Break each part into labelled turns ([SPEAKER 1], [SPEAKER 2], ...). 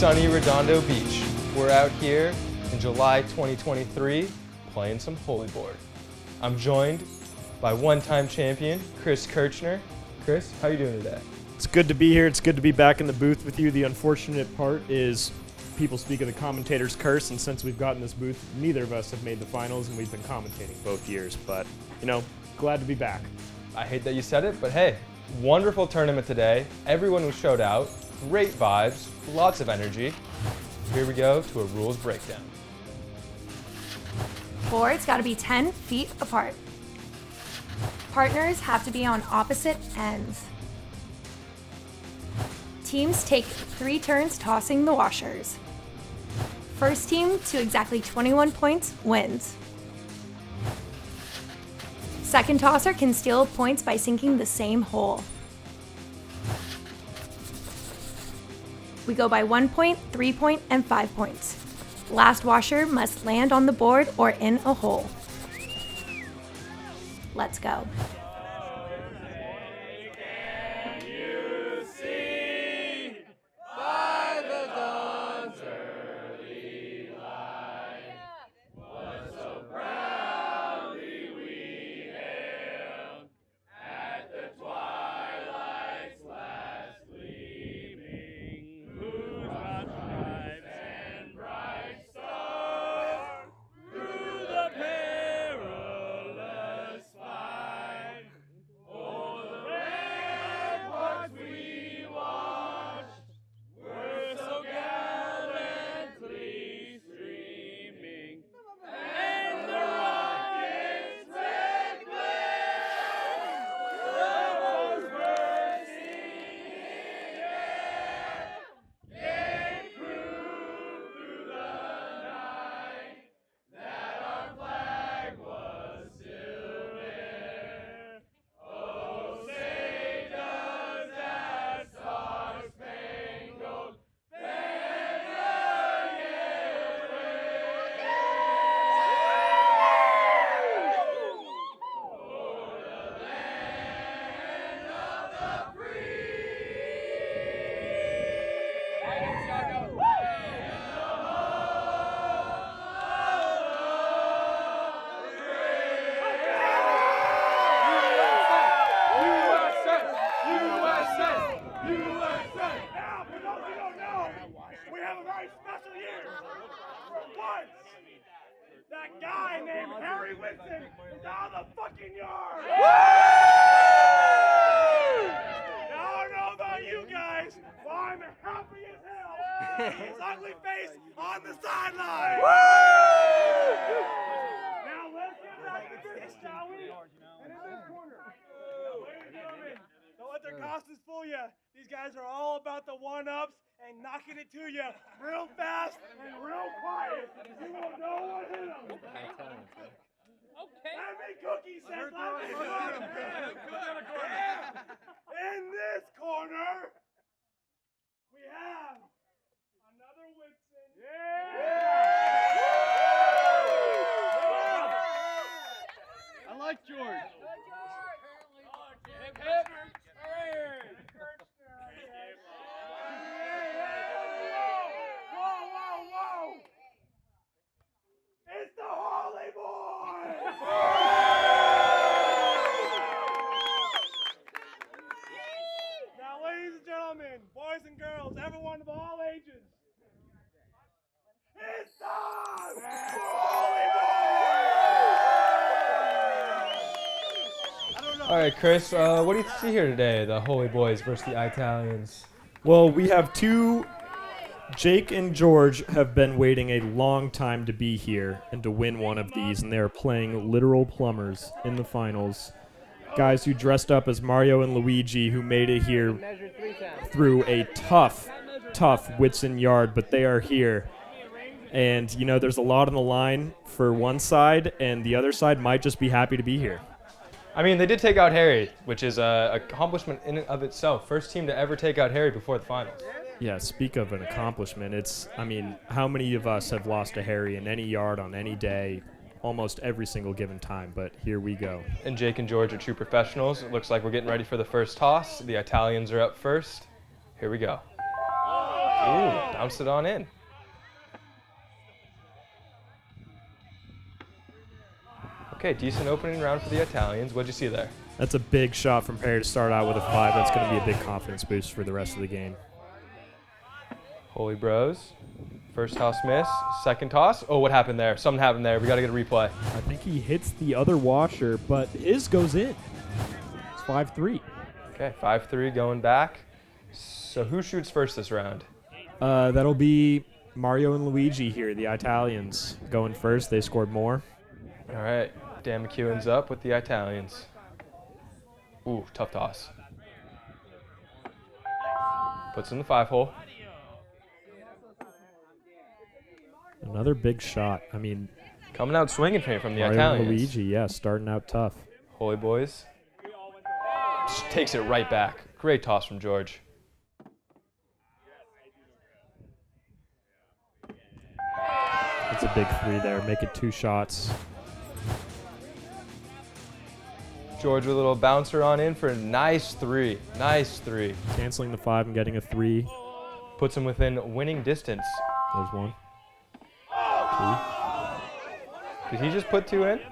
[SPEAKER 1] sunny Redondo Beach. We're out here in July 2023 playing some Holey board. I'm joined by one-time champion Chris Kirchner. Chris, how you doing today?
[SPEAKER 2] It's good to be here. It's good to be back in the booth with you. The unfortunate part is people speak of the commentator's curse, and since we've gotten this booth, neither of us have made the finals, and we've been commentating both years. But, you know, glad to be back.
[SPEAKER 1] I hate that you said it, but hey, wonderful tournament today. Everyone who showed out, great vibes, lots of energy. Here we go to a rules breakdown.
[SPEAKER 3] Boards got to be 10 feet apart. Partners have to be on opposite ends. Teams take 3 turns tossing the washers. First team to exactly 21 points wins. Second tosser can steal points by sinking the same hole. We go by 1 point, 3 point, and 5 points. Last washer must land on the board or in a hole. Let's go.
[SPEAKER 4] That guy named Whitson is out of the fucking yard! Now, I don't know about you guys, but I'm happy as hell to see his ugly face on the sideline! Now let's get back to business, shall we? And in this corner. Ladies and gentlemen, don't let their costumes fool you. These guys are all about the one-ups and knocking it to you real fast and real quiet. You won't know what hit them. Okay. Let me cookie says let me cook. In this corner, we have another Whitson.
[SPEAKER 5] I like George.
[SPEAKER 4] It's the Holey boy! Now, ladies and gentlemen, boys and girls, everyone of all ages, it's time for Holey boy!
[SPEAKER 1] All right, Chris, what do you see here today, the Holey boys versus the Italians?
[SPEAKER 2] Well, we have two. Jake and George have been waiting a long time to be here and to win one of these, and they are playing literal plumbers in the finals. Guys who dressed up as Mario and Luigi, who made it here through a tough Whitson yard, but they are here. And, you know, there's a lot on the line for one side, and the other side might just be happy to be here.
[SPEAKER 1] I mean, they did take out Harry, which is an accomplishment in and of itself. First team to ever take out Harry before the finals.
[SPEAKER 2] Yeah, speak of an accomplishment. How many of us have lost a Harry in any yard on any day, almost every single given time, but here we go.
[SPEAKER 1] And Jake and George are true professionals. It looks like we're getting ready for the first toss. The Italians are up first. Here we go. Ooh, bounced it on in. Okay, decent opening round for the Italians. What'd you see there?
[SPEAKER 2] That's a big shot from Perry to start out with a 5. That's going to be a big confidence boost for the rest of the game.
[SPEAKER 1] Holy Bros. First toss miss. Second toss. Oh, what happened there? Something happened there. We got to get a replay.
[SPEAKER 2] I think he hits the other washer, but his goes in. It's 5-3.
[SPEAKER 1] Okay, 5-3 going back. So who shoots first this round?
[SPEAKER 2] That'll be Mario and Luigi here, the Italians, going first. They scored more.
[SPEAKER 1] All right, Dan McEwen's up with the Italians. Ooh, tough toss. Puts in the 5-hole.
[SPEAKER 2] Another big shot. I mean,
[SPEAKER 1] Coming out swinging from the
[SPEAKER 2] Mario and
[SPEAKER 1] Italians.
[SPEAKER 2] Luigi, yeah, starting out tough.
[SPEAKER 1] Holy Boys. Just takes it right back. Great toss from George.
[SPEAKER 2] It's a big 3 there. Make it 2 shots.
[SPEAKER 1] George with a little bouncer on in for a nice 3. Nice 3.
[SPEAKER 2] Canceling the 5 and getting a 3.
[SPEAKER 1] Puts him within winning distance.
[SPEAKER 2] There's 1. 2.
[SPEAKER 1] Did he just put 2 in? Did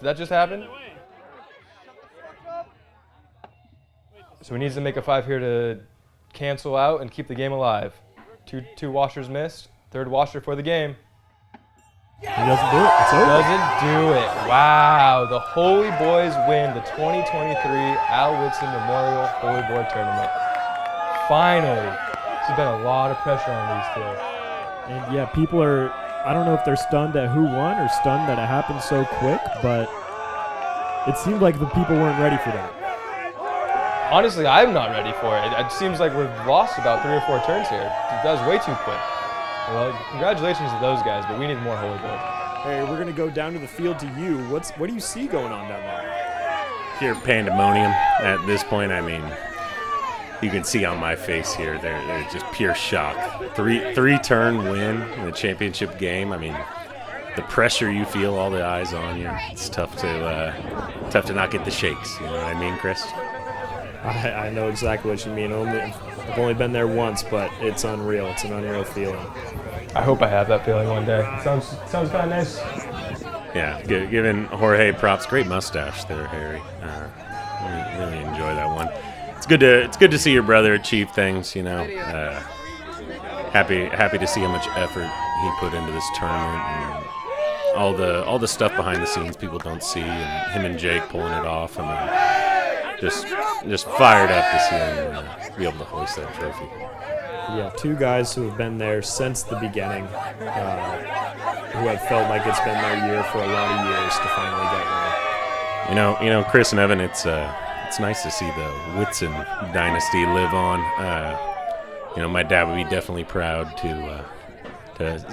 [SPEAKER 1] that just happen? So he needs to make a 5 here to cancel out and keep the game alive. Two washers missed. Third washer for the game.
[SPEAKER 2] He doesn't do it. It's over.
[SPEAKER 1] Doesn't do it. Wow. The Holy Boys win the 2023 Al Whitson Memorial Holy Board Tournament. Finally. There's been a lot of pressure on these two.
[SPEAKER 2] And yeah, people are, I don't know if they're stunned at who won or stunned that it happened so quick, but it seemed like the people weren't ready for that.
[SPEAKER 1] Honestly, I'm not ready for it. It seems like we've lost about 3 or 4 turns here. That was way too quick. Well, congratulations to those guys, but we need more Holy Board.
[SPEAKER 2] Hey, we're going to go down to the field to you. What do you see going on down there?
[SPEAKER 6] Pure pandemonium at this point. I mean, you can see on my face here, they're just pure shock. Three-turn win in the championship game. I mean, the pressure you feel, all the eyes on you. It's tough to not get the shakes. You know what I mean, Chris?
[SPEAKER 2] I know exactly what you mean. I've only been there once, but it's unreal. It's an unreal feeling.
[SPEAKER 1] I hope I have that feeling one day. Sounds kind of nice.
[SPEAKER 6] Yeah, giving Jorge props. Great mustache there, Harry. Really enjoy that one. It's good to see your brother achieve things. You know, happy to see how much effort he put into this tournament and all the stuff behind the scenes people don't see, and him and Jake pulling it off. I mean, just fired up to see him be able to hoist that trophy.
[SPEAKER 2] Yeah, 2 guys who have been there since the beginning, who have felt like it's been their year for a lot of years to finally get one.
[SPEAKER 6] You know, Chris and Evan, it's nice to see the Whitson dynasty live on. My dad would be definitely proud to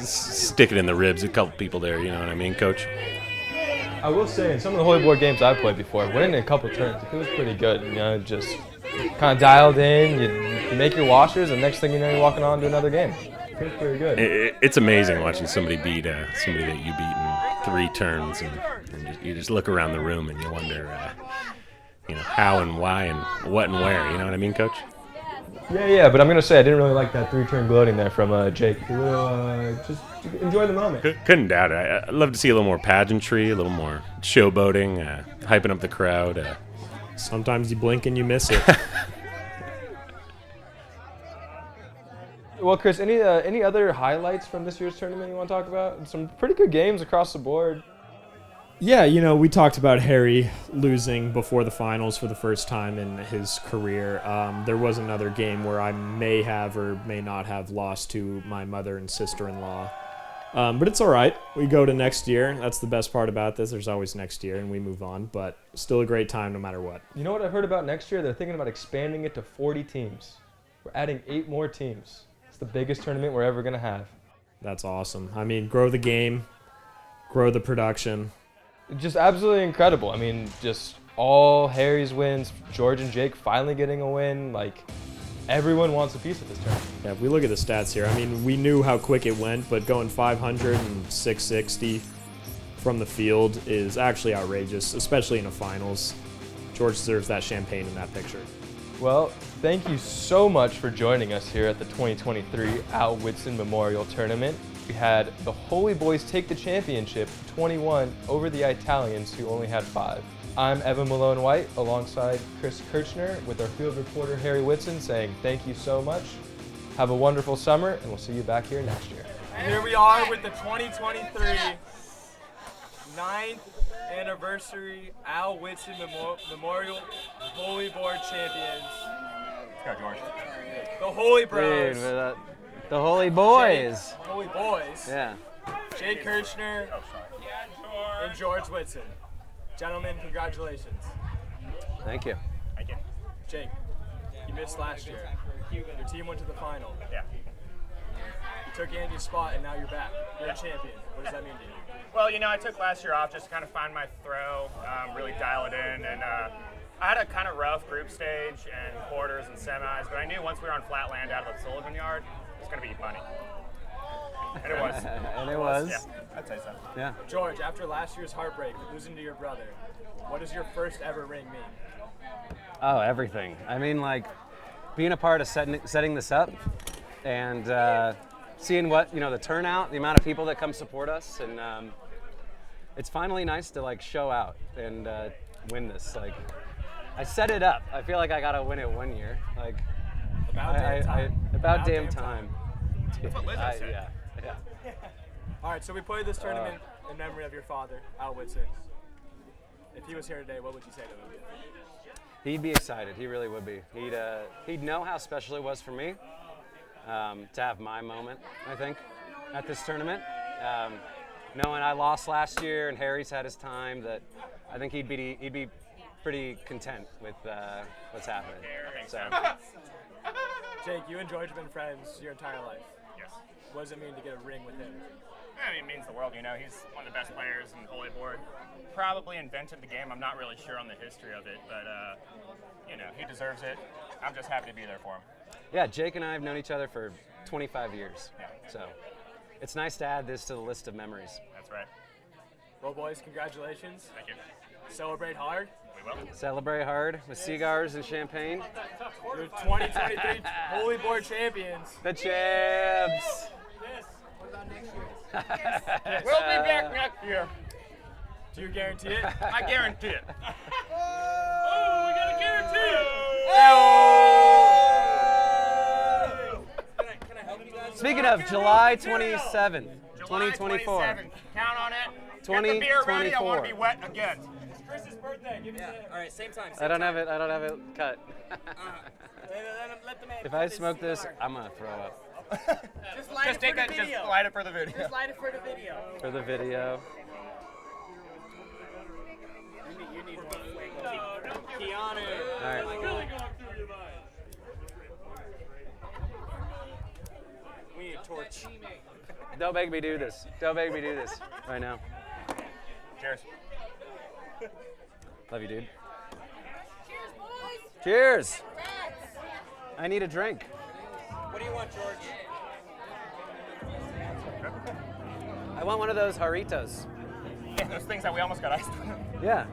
[SPEAKER 6] stick it in the ribs. A couple people there, you know what I mean, Coach?
[SPEAKER 1] I will say, in some of the Holy Board games I've played before, winning a couple turns, it was pretty good. You know, just kind of dialed in, you make your washers, and next thing you know, you're walking on to another game. It feels pretty good.
[SPEAKER 6] It's amazing watching somebody beat somebody that you beat in 3 turns, and you just look around the room and you wonder, how and why and what and where. You know what I mean, Coach?
[SPEAKER 1] Yeah, but I'm going to say I didn't really like that 3-turn gloating there from Jake. Just enjoy the moment.
[SPEAKER 6] Couldn't doubt it. I'd love to see a little more pageantry, a little more showboating, hyping up the crowd.
[SPEAKER 2] Sometimes you blink and you miss it.
[SPEAKER 1] Well, Chris, any other highlights from this year's tournament you want to talk about? Some pretty good games across the board.
[SPEAKER 2] Yeah, we talked about Harry losing before the finals for the first time in his career. There was another game where I may have or may not have lost to my mother and sister-in-law. But it's all right. We go to next year. That's the best part about this. There's always next year, and we move on. But still a great time no matter what.
[SPEAKER 1] You know what I heard about next year? They're thinking about expanding it to 40 teams. We're adding 8 more teams. It's the biggest tournament we're ever going to have.
[SPEAKER 2] That's awesome. I mean, grow the game, grow the production.
[SPEAKER 1] Just absolutely incredible. I mean, just all Harry's wins, George and Jake finally getting a win. Like, everyone wants a piece of this tournament.
[SPEAKER 2] Yeah, if we look at the stats here, I mean, we knew how quick it went, but going 500 and 660 from the field is actually outrageous, especially in a finals. George deserves that champagne in that picture.
[SPEAKER 1] Well, Thank you so much for joining us here at the 2023 Al Whitson Memorial Tournament. We had the Holey boys take the championship 21 over the Italians, who only had 5. I'm Evan Malone White alongside Chris Kirchner with our field reporter Harry Whitson saying thank you so much. Have a wonderful summer, and we'll see you back here next year.
[SPEAKER 7] Here we are with the 2023 9th anniversary Al Whitson Memorial Holey Board Champions.
[SPEAKER 5] Let's go, George.
[SPEAKER 7] The Holey Bros.
[SPEAKER 8] Dude, the Holey Boys.
[SPEAKER 7] Holey Boys.
[SPEAKER 8] Yeah.
[SPEAKER 7] Jake Kirchner and George Whitson. Gentlemen, congratulations.
[SPEAKER 8] Thank you.
[SPEAKER 5] Thank you.
[SPEAKER 7] Jake, you missed last year. Your team went to the final.
[SPEAKER 5] Yeah.
[SPEAKER 7] You took Andy's spot, and now you're back. You're a champion. What does that mean to you?
[SPEAKER 5] Well, I took last year off just to kind of find my throw, really dial it in, and I had a kind of rough group stage and quarters and semis, but I knew once we were on flat land out of the Sullivan yard, it was going to be money. And it was.
[SPEAKER 8] And it was.
[SPEAKER 5] Yeah, I'd say so.
[SPEAKER 8] Yeah.
[SPEAKER 7] George, after last year's heartbreak, losing to your brother, what does your first ever ring mean?
[SPEAKER 8] Oh, everything. I mean, like, being a part of setting this up and seeing what, the turnout, the amount of people that come support us, and it's finally nice to, like, show out and win this. Like, I set it up. I feel like I got to win it one year. Like, about damn time.
[SPEAKER 5] That's what Liz said.
[SPEAKER 8] Yeah.
[SPEAKER 7] All right, so we played this tournament in memory of your father, Al Whitson. If he was here today, what would you say to him?
[SPEAKER 8] He'd be excited. He really would be. He'd know how special it was for me to have my moment, I think, at this tournament. Knowing I lost last year and Harry's had his time, that I think he'd be pretty content with what's happening. So,
[SPEAKER 7] Jake, you and George have been friends your entire life.
[SPEAKER 5] Yes.
[SPEAKER 7] What does it mean to get a ring with him?
[SPEAKER 5] I mean, it means the world, He's one of the best players in the Holey Board. Probably invented the game. I'm not really sure on the history of it, but, he deserves it. I'm just happy to be there for him.
[SPEAKER 8] yeah, Jake and I have known each other for 25 years.
[SPEAKER 5] Yeah.
[SPEAKER 8] So it's nice to add this to the list of memories.
[SPEAKER 5] That's right.
[SPEAKER 7] Well, boys, congratulations.
[SPEAKER 5] Thank you.
[SPEAKER 7] Celebrate hard.
[SPEAKER 5] We will.
[SPEAKER 8] Celebrate hard with cigars and champagne.
[SPEAKER 7] You're 2023 Holey Board champions.
[SPEAKER 8] The champs!
[SPEAKER 5] We'll be back next year.
[SPEAKER 7] Do you guarantee it?
[SPEAKER 5] I guarantee it.
[SPEAKER 7] Oh, we got a guarantee! Can I help you guys?
[SPEAKER 8] Speaking of, July 27th,
[SPEAKER 5] July
[SPEAKER 8] 2024.
[SPEAKER 5] 27th. Count on it. Get the beer ready. I want to be
[SPEAKER 8] 2024.
[SPEAKER 5] wet again.
[SPEAKER 7] It's Chris's birthday. Give it to
[SPEAKER 9] All right, same time.
[SPEAKER 8] I don't have it cut.
[SPEAKER 9] Let the man
[SPEAKER 8] If
[SPEAKER 9] cut
[SPEAKER 8] I
[SPEAKER 9] his
[SPEAKER 8] smoke this,
[SPEAKER 9] cigar.
[SPEAKER 8] I'm gonna throw up
[SPEAKER 9] Just light
[SPEAKER 5] Just
[SPEAKER 9] it for the
[SPEAKER 5] just
[SPEAKER 9] video.
[SPEAKER 5] light it for the video.
[SPEAKER 9] Just light it for the video.
[SPEAKER 8] for the video.
[SPEAKER 9] You need more fuego. Keanu.
[SPEAKER 8] All right.
[SPEAKER 9] We need a torch.
[SPEAKER 8] Don't make me do this. Don't make me do this right now.
[SPEAKER 5] Cheers.
[SPEAKER 8] Love you, dude. Cheers. I need a drink.
[SPEAKER 9] What do you want, George?
[SPEAKER 8] I want one of those Jarritos.
[SPEAKER 5] Yeah, those things that we almost got iced.
[SPEAKER 8] Yeah.